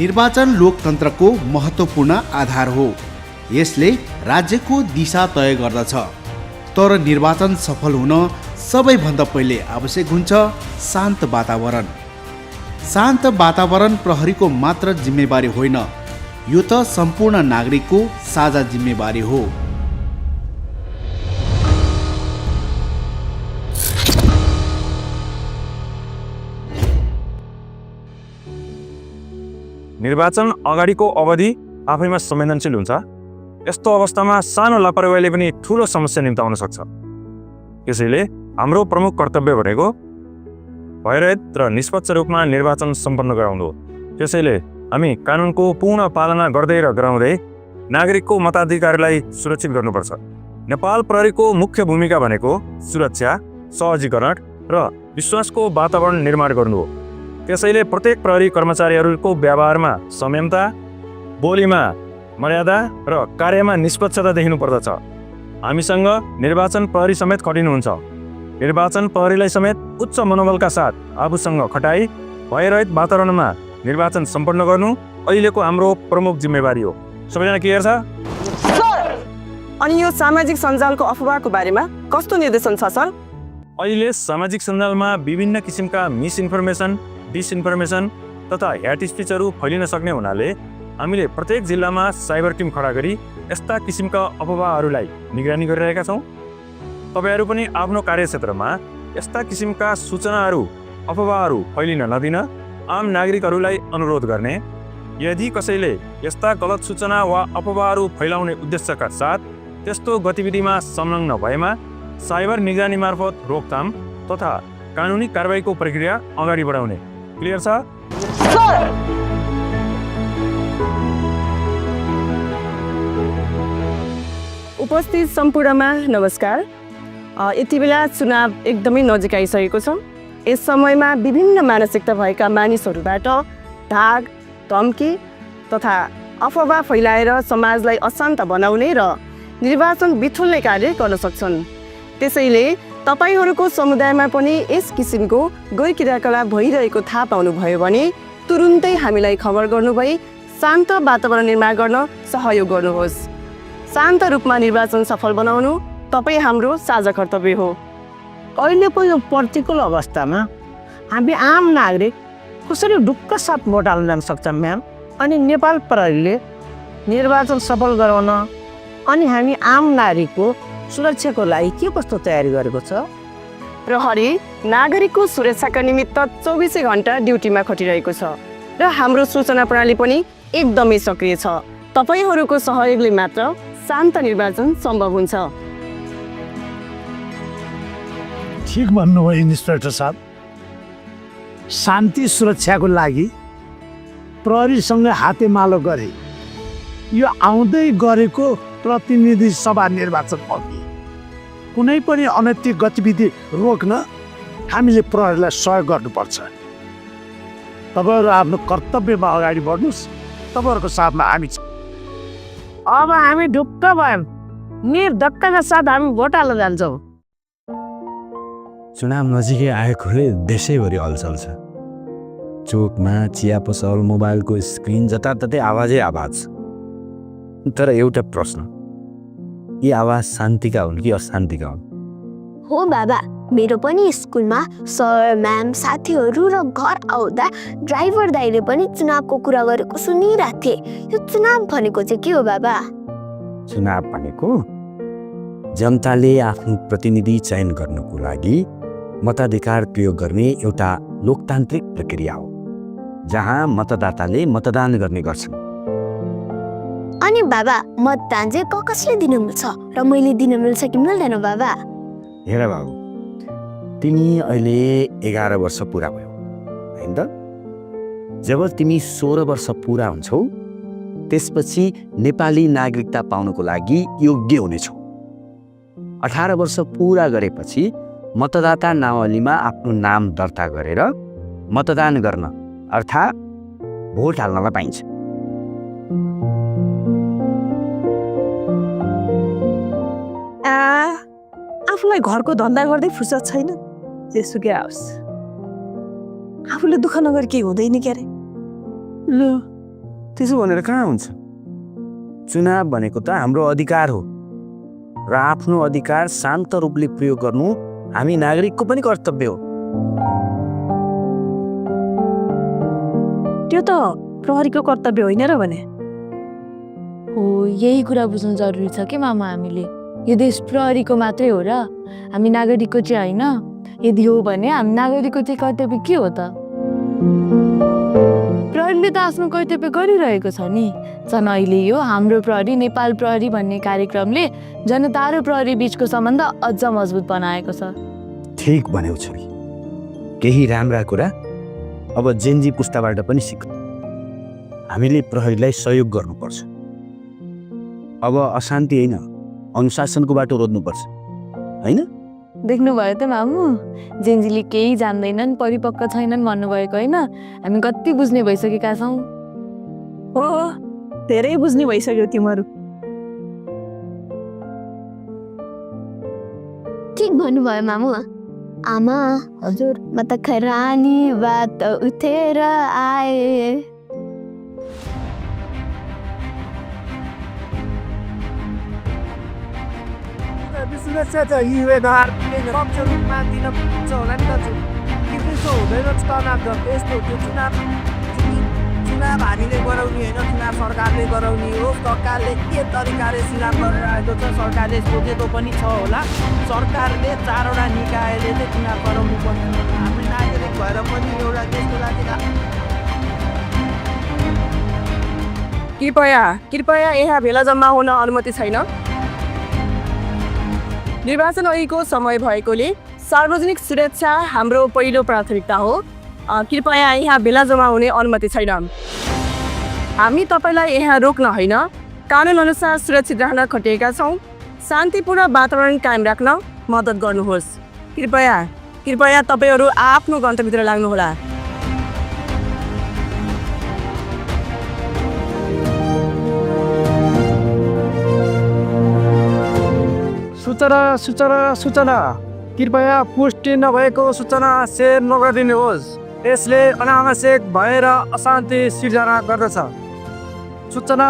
निर्वाचन लोकतन्त्रको महत्त्वपूर्ण आधार हो। यसले राज्यको दिशा तय गर्दछ। तर निर्वाचन सफल हुन सबैभन्दा पहिले आवश्यक हुन्छ शान्त वातावरण। शान्त वातावरण प्रहरीको मात्र जिम्मेवारी होइन, यो त सम्पूर्ण नागरिकको साझा जिम्मेवारी हो। निर्वाचन अगाडिको अवधि आफैमा संवेदनशील हुन्छ। यस्तो अवस्थामा सानो लापरवाहीले पनि ठूलो समस्या निम्ताउन सक्छ। त्यसैले हाम्रो प्रमुख कर्तव्य भनेको भयरहित र निष्पक्ष रूपमा निर्वाचन सम्पन्न गराउनु हो। त्यसैले हामी कानुनको पूर्ण पालना गर्दै र गराउँदै नागरिकको मताधिकारलाई सुरक्षित गर्नुपर्छ। नेपाल प्रहरीको मुख्य भूमिका भनेको सुरक्षा, सहजीकरण र विश्वासको वातावरण निर्माण गर्नु हो। त्यसैले प्रत्येक प्रहरी कर्मचारीहरूको व्यवहारमा संयमता, बोलीमा मर्यादा र कार्यमा निष्पक्षता देखिनु पर्दछ। हामीसँग निर्वाचन प्रहरी समेत खटिनुहुन्छ। निर्वाचन प्रहरीलाई समेत उच्च मनोबलका साथ आफूसँग खटाई भयरहित वातावरणमा निर्वाचन सम्पन्न गर्नु अहिलेको हाम्रो प्रमुख जिम्मेवारी हो। सबैजना क्लियर छ? अनि यो सामाजिक सञ्जालको अफवाहको बारेमा कस्तो निर्देशन छ सर? अहिले सामाजिक सञ्जालमा विभिन्न किसिमका मिसइन्फर्मेसन, डिसइन्फर्मेसन तथा ह्याट स्पिचहरू फैलिन सक्ने हुनाले हामीले प्रत्येक जिल्लामा साइबर टिम खडा गरी यस्ता किसिमका अफवाहहरूलाई निगरानी गरिरहेका छौँ। तपाईहरू पनि आफ्नो कार्यक्षेत्रमा यस्ता किसिमका सूचनाहरू, अफवाहहरू फैलिन नदिन आम नागरिकहरूलाई अनुरोध गर्ने। यदि कसैले यस्ता गलत सूचना वा अफवाहहरू फैलाउने उद्देश्यका साथ त्यस्तो गतिविधिमा संलग्न भएमा साइबर निगरानी मार्फत रोकथाम तथा कानुनी कारबाहीको प्रक्रिया अगाडि बढाउने। क्लियर छ? उपस्थित सम्पूर्णमा नमस्कार। यति बेला चुनाव एकदमै नजिक आइसकेको छ। यस समयमा विभिन्न मानसिकता भएका मानिसहरूबाट धाक, धम्की तथा अफवाह फैलाएर समाजलाई अशान्त बनाउने र निर्वाचन बिथुल्ने कार्य गर्न सक्छन्। त्यसैले तपाईहरूको समुदायमा पनि यस किसिमको गैर क्रियाकलाप भइरहेको थाहा पाउनुभयो भने तुरुन्तै हामीलाई खबर गर्नुभई शान्त वातावरण निर्माण गर्न सहयोग गर्नुहोस्। शान्त रूपमा निर्वाचन सफल बनाउनु तपाईँ हाम्रो साझा कर्तव्य हो। अहिलेको यो प्रतिकूल अवस्थामा हामी आम नागरिक कसरी ढुक्क साथ भोट हाल्न जान सक्छ म्याम? अनि नेपाल प्रहरीले निर्वाचन सफल गराउन अनि हामी आम नागरिकको सुरक्षाको लागि के कस्तो तयारी गरेको छ? प्रहरी नागरिकको सुरक्षाका निमित्त 24 घण्टा ड्युटीमा खटिरहेको छ र हाम्रो सूचना प्रणाली पनि एकदमै सक्रिय छ। तपाईहरूको सहयोगले मात्र शान्त निर्वाचन सम्भव हुन्छ। ठिक भन्नुभयो इन्सपेक्टर साहब। शान्ति सुरक्षाको लागि प्रहरीसँग हातेमालो गरे यो आउँदै गरेको प्रतिनिधि सभा निर्वाचन अघि कुनै पनि अनैतिक गतिविधि रोक्न हामीले प्रहरीलाई सहयोग गर्नुपर्छ। तपाईँहरू आफ्नो कर्तव्यमा अगाडि बढ्नुहोस्। तपाईँहरूको साथमा हामी छौँ। अब हामी ढुक्क भयौँ। निर्धक्कका साथ हामी भोट हाल्न जान्छौँ। चुनाव नजिकै आएकोले देशैभरि हलचल छ। चोकमा, चिया पसल, मोबाइलको स्क्रिन, जताततै आवाजै आवाज। तर एउटा प्रश्न, यी आवाज शान्तिका हुन् कि अशान्तिका हुन्? हो बाबा, मेरो पनि स्कुलमा सर, म्याम, साथीहरू र घर आउँदा ड्राइभर दाइले पनि चुनावको कुरा गरेको सुनिरहेको थिएँ। यो चुनाव भनेको चाहिँ के हो बाबा? चुनाव भनेको जनताले आफ्नो प्रतिनिधि चयन गर्नको लागि मताधिकार प्रयोग गर्ने एउटा लोकतान्त्रिक प्रक्रिया हो, जहाँ मतदाताले मतदान गर्ने गर्छन्। अनि बाबा, मतदान चाहिँ कसले दिन मिल्छ र मैले दिन मिल्छ कि मिल्दैन बाबा? हेर बाबु, तिमी अहिले 11 वर्ष पुरा भयो होइन त? जब तिमी 16 वर्ष पुरा हुन्छौ त्यसपछि नेपाली नागरिकता पाउनको लागि योग्य हुनेछौ। 18 वर्ष पुरा गरेपछि मतदाता नावलीमा आफ्नो नाम दर्ता गरेर मतदान गर्न अर्थात् भोट हाल्नलाई पाइन्छ। आफूलाई घरको धन्दा गर्दै फुर्सद छैन। जेसुकै आओस्, आफूले दुःख नगरी केही हुँदैन क्यारे। लु त्यसो भनेर कहाँ हुन्छ? चुनाव भनेको त हाम्रो अधिकार हो र आफ्नो अधिकार शान्त रूपले प्रयोग गर्नु हामी नागरिकको पनि कर्तव्य हो। त्यो त प्रहरीको कर्तव्य होइन र भने? हो, यही कुरा बुझ्नु जरुरी छ कि मामा। हामीले यो देश प्रहरीको मात्रै हो र हामी नागरिकको चाहिँ होइन? यदि हो भने हामी नागरिकको चाहिँ कर्तव्य के हो त? प्रहरीले त आफ्नो कर्तव्य गरिरहेको छ नि। झन् अहिले यो हाम्रो प्रहरी नेपाल प्रहरी भन्ने कार्यक्रमले जनता र प्रहरी बीचको सम्बन्ध अझ मजबुत बनाएको छ। ठीक भन्यौ छोरी। केही राम्रा कुरा अब जेनजी पुस्ताबाट पनि सिक। हामीले प्रहरीलाई सहयोग गर्नुपर्छ। अब अशान्ति होइन, अनुशासनको बाटो रोज्नुपर्छ, होइन? देख्नुभयो त मामु, जेन्जीले केही जान्दैनन्, परिपक्व छैनन् भन्नुभएको होइन? हामी कति बुझ्ने भइसकेका छौँ। हो, धेरै बुझ्ने भइसक्यो तिमीहरू। ठिक भन्नुभयो मामु। आमा हजुर, म त खरानी बात उठेर आए। सुरक्षा त युवेदार पक्ष रूपमा दिन पुग्छ होला नि त। त्यसो हुँदैन तनाव यस्तो त्यो चुनाव हामीले गराउने होइन, चुनाव सरकारले गराउने हो। सरकारले के तरिकाले चुनाव गरेर आएको छ, सरकारले सोचेको पनि छ होला। सरकारले 4वटा निकायले चाहिँ चुनाव गराउनु पर्छ। हामी नागरिक भएर पनि एउटा देशको लागि कृपया यहाँ भेला जम्मा हुन अनुमति छैन। निर्वाचन अघिको समय भएकोले सार्वजनिक सुरक्षा हाम्रो पहिलो प्राथमिकता हो। कृपया यहाँ भेला जम्मा हुने अनुमति छैन। हामी तपाईँलाई यहाँ रोक्न होइन, कानुन अनुसार सुरक्षित राख्न खटिएका छौँ। शान्तिपूर्ण वातावरण कायम राख्न मद्दत गर्नुहोस्। कृपया तपाईँहरू आफ्नो गन्तव्यतिर लाग्नुहोला। सूचना कृपया पुष्टि नभएको सूचना सेयर नगरिदिनुहोस्। यसले अनावश्यक भएर अशान्ति सिर्जना गर्दछ। सूचना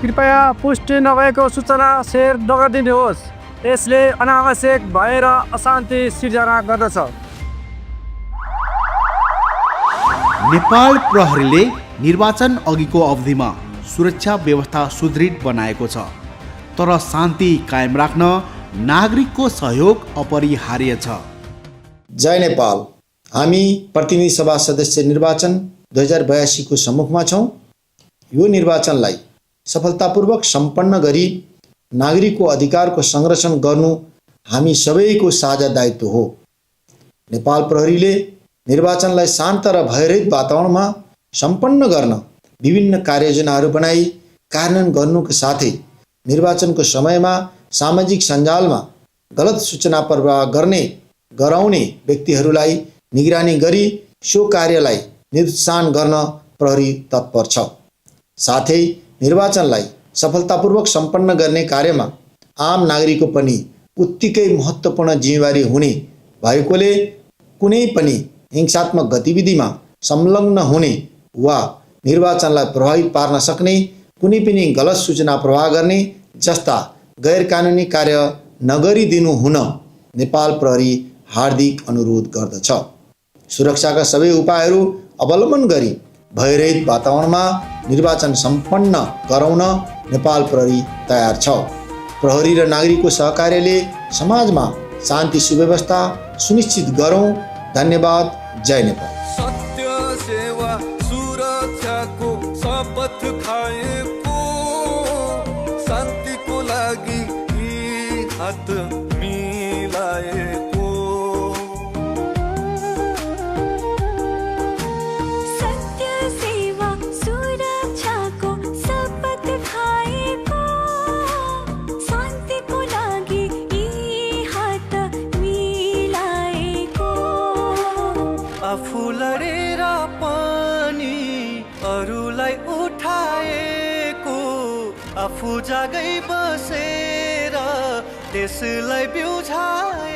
कृपया पुष्टि नभएको सूचना सेयर नगरिदिनुहोस्। यसले अनावश्यक भएर अशान्ति सिर्जना गर्दछ। नेपाल प्रहरीले निर्वाचन अघिको अवधिमा सुरक्षा व्यवस्था सुदृढ बनाएको छ, तर शान्ति कायम राख्न नागरिकको सहयोग अपरिहार्य छ। जय नेपाल। हामी प्रतिनिधि सभा सदस्य निर्वाचन 2082 को सम्मुखमा छौँ। यो निर्वाचनलाई सफलतापूर्वक सम्पन्न गरी नागरिकको अधिकारको संरक्षण गर्नु हामी सबैको साझा दायित्व हो। नेपाल प्रहरीले निर्वाचनलाई शान्त र भयरहित वातावरणमा सम्पन्न गर्न विभिन्न कार्ययोजनाहरू बनाई कार्यान्वयन गर्नुको साथै निर्वाचनको समयमा सामाजिक सञ्जालमा गलत सूचना प्रवाह गराउने व्यक्तिहरूलाई निगरानी गरी सो कार्यलाई निरुत्सान गर्न प्रहरी तत्पर छ। साथै निर्वाचनलाई सफलतापूर्वक सम्पन्न गर्ने कार्यमा आम नागरिकको पनि उत्तिकै महत्त्वपूर्ण जिम्मेवारी हुने भएकोले कुनै पनि हिंसात्मक गतिविधिमा संलग्न हुने वा निर्वाचनलाई प्रभावित पार्न सक्ने कुनै पनि गलत सूचना प्रवाह गर्ने जस्ता गैर कानुनी कार्य नगरिदिनु हुन नेपाल प्रहरी हार्दिक अनुरोध गर्दछ। सुरक्षाका सबै उपायहरू अवलम्बन गरी भयरहित वातावरणमा निर्वाचन सम्पन्न गराउन नेपाल प्रहरी तयार छ। प्रहरी र नागरिकको सहकार्यले समाजमा शान्ति सुव्यवस्था सुनिश्चित गरौँ। धन्यवाद। जय नेपाल। शपथ खाएको शान्तिको लागि हात मिलाएको सत्य सेवा सुरक्षाको शपथ खाएको शान्तिको लागि हात मिलाएको आफू लडेर पनि अरूलाई उठाएको आफू जागै बसेर त्यसलाई बिउझाए